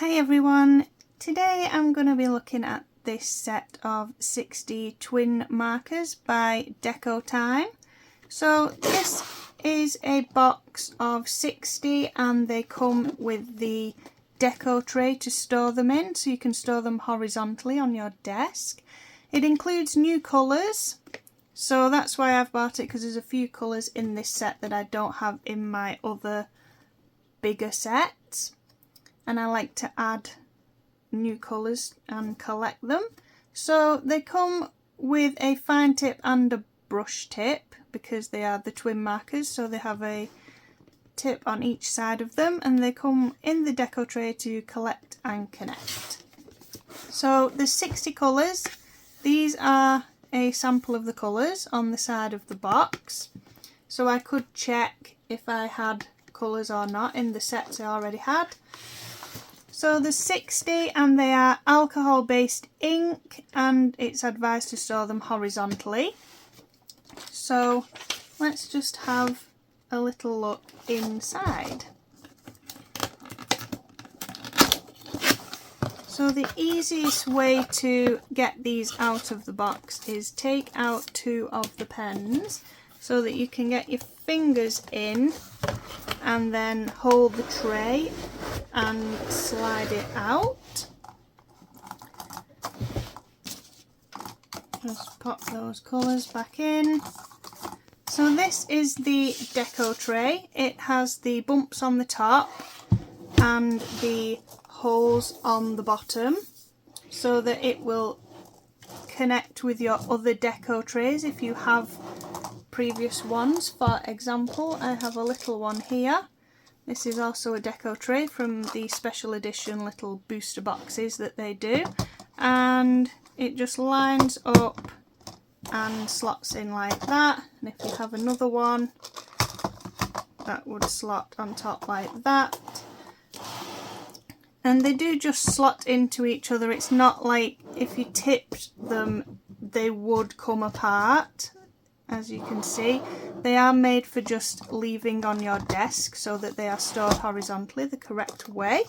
Hi everyone, today I'm going to be looking at this set of 60 twin markers by Decotime. So this is a box of 60 and they come with the Deco Tray to store them in, so you can store them horizontally on your desk. It includes new colours, so that's why I've bought it, because there's a few colours in this set that I don't have in my other bigger sets. And I like to add new colours and collect them. So they come with a fine tip and a brush tip because they are the twin markers, so they have a tip on each side of them, and they come in the Deco Tray to collect and connect. So there's 60 colours. These are a sample of the colours on the side of the box, so I could check if I had colours or not in the sets I already had. So there's 60 and they are alcohol based ink, and it's advised to store them horizontally. So let's just have a little look inside. So the easiest way to get these out of the box is take out two of the pens so that you can get your fingers in and then hold the tray and slide it out. Just pop those colours back in. So this is the Deco Tray. It has the bumps on the top and the holes on the bottom so that it will connect with your other Deco Trays if you have previous ones. For example, I have a little one here. This is also a Deco Tray from the special edition little booster boxes that they do, and it just lines up and slots in like that. And if you have another one, that would slot on top like that. And they do just slot into each other. It's not like if you tipped them they would come apart. As you can see, they are made for just leaving on your desk so that they are stored horizontally the correct way.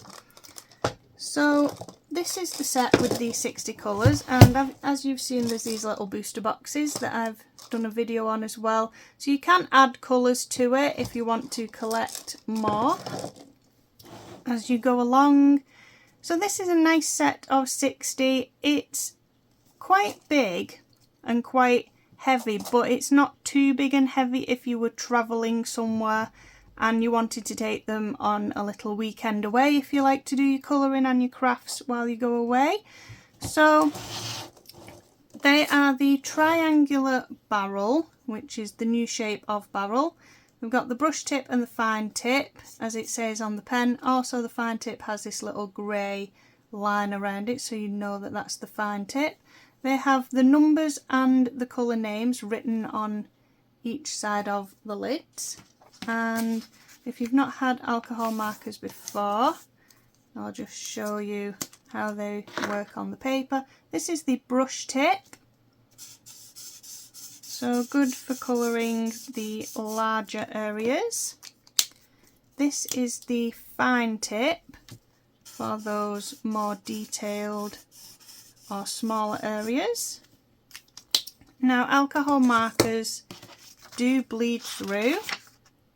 So this is the set with the 60 colours, and as you've seen, there's these little booster boxes that I've done a video on as well. So you can add colours to it if you want to collect more as you go along. So this is a nice set of 60. It's quite big and quite heavy, but it's not too big and heavy if you were travelling somewhere and you wanted to take them on a little weekend away, if you like to do your colouring and your crafts while you go away. So they are the triangular barrel, which is the new shape of barrel. We've got the brush tip and the fine tip, as it says on the pen. Also the fine tip has this little grey line around it, so you know that that's the fine tip. They have the numbers and the colour names written on each side of the lids. And if you've not had alcohol markers before, I'll just show you how they work on the paper. This is the brush tip. So good for colouring the larger areas. This is the fine tip for those more detailed or smaller areas. Now alcohol markers do bleed through.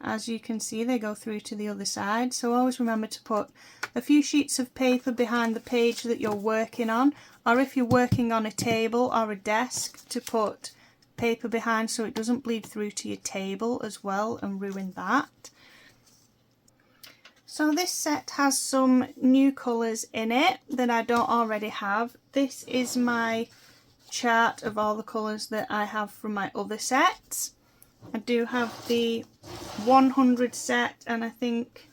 As you can see, they go through to the other side, so always remember to put a few sheets of paper behind the page that you're working on, or if you're working on a table or a desk, to put paper behind so it doesn't bleed through to your table as well and ruin that. So this set has some new colours in it that I don't already have. This is my chart of all the colours that I have from my other sets. I do have the 100 set, and I think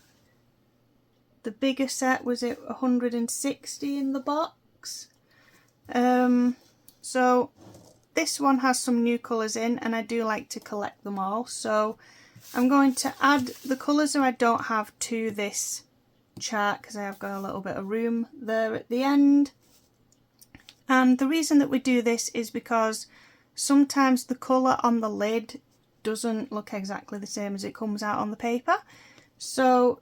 the bigger set was at 160 in the box. So this one has some new colours in, and I do like to collect them all. So I'm going to add the colours that I don't have to this chart because I have got a little bit of room there at the end. And the reason that we do this is because sometimes the colour on the lid doesn't look exactly the same as it comes out on the paper. So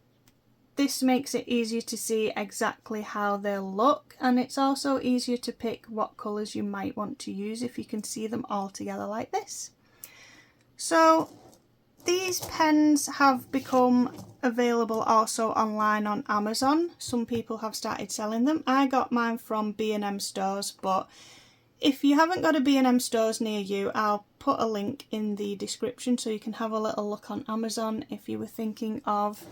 this makes it easier to see exactly how they'll look, and it's also easier to pick what colours you might want to use if you can see them all together like this. So these pens have become available also online on Amazon. Some people have started selling them. I got mine from B&M stores, but if you haven't got a B&M stores near you, I'll put a link in the description so you can have a little look on Amazon if you were thinking of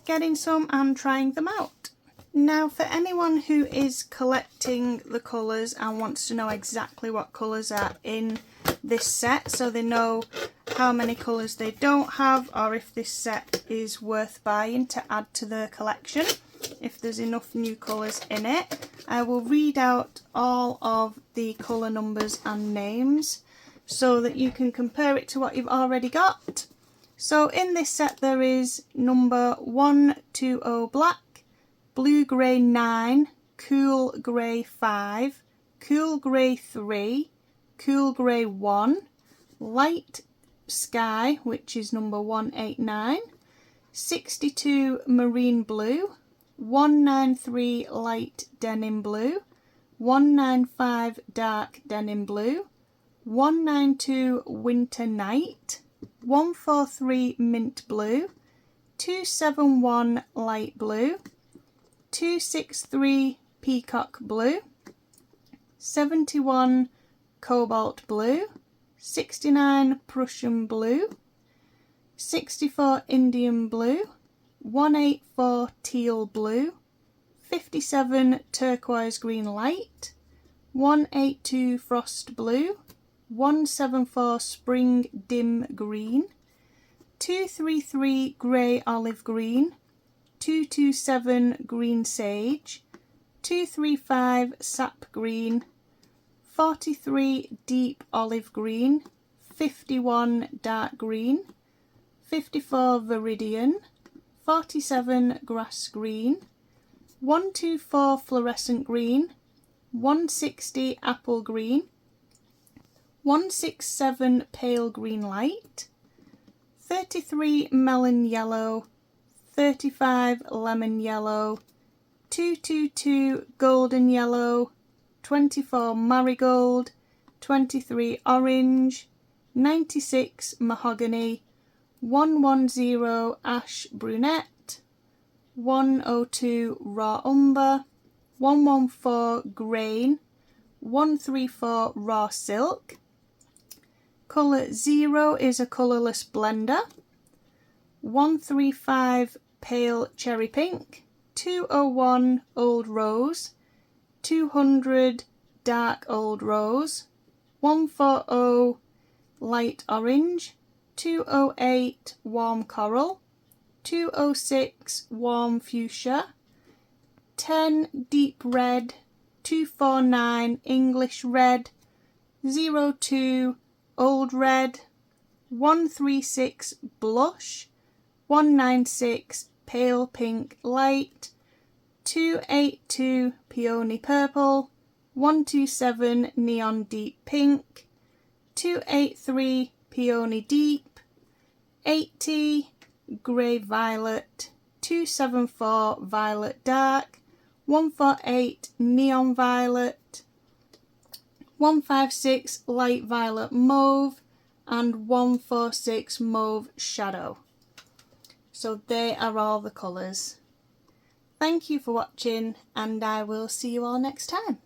getting some and trying them out. Now, for anyone who is collecting the colours and wants to know exactly what colours are in this set, so they know how many colours they don't have, or if this set is worth buying to add to their collection, if there's enough new colours in it, I will read out all of the colour numbers and names so that you can compare it to what you've already got. So in this set there is number 120 black, blue grey 9, cool grey 5, cool grey 3, cool grey 1, light sky, which is number 189, 62 marine blue, 193 light denim blue, 195 dark denim blue, 192 winter night, 143 mint blue, 271 light blue, 263 peacock blue, 71 cobalt blue, 69 Prussian blue, 64 Indian blue, 184 teal blue, 57 turquoise green light, 182 frost blue, 174 spring dim green, 233 grey olive green, 227 green sage, 235 sap green, 43 deep olive green, 51 dark green, 54 viridian, 47 grass green, 124 fluorescent green, 160 apple green, 167 pale green light, 33 melon yellow, 35 lemon yellow, 222 golden yellow, 24 marigold, 23 orange, 96 mahogany, 110 ash brunette, 102 raw umber, 114 grain, 134 raw silk. Colour 0 is a colourless blender, 135 pale cherry pink, 201 old rose, 200 dark old rose, 140 light orange, 208 warm coral, 206 warm fuchsia, 10 deep red, 249 English red, 02 old red, 136 blush, 196 pale pink light, 282 peony purple, 127 neon deep pink, 283 peony deep, 80 grey violet, 274 violet dark, 148 neon violet, 156 light violet mauve, and 146 mauve shadow. So they are all the colours. Thank you for watching, and I will see you all next time.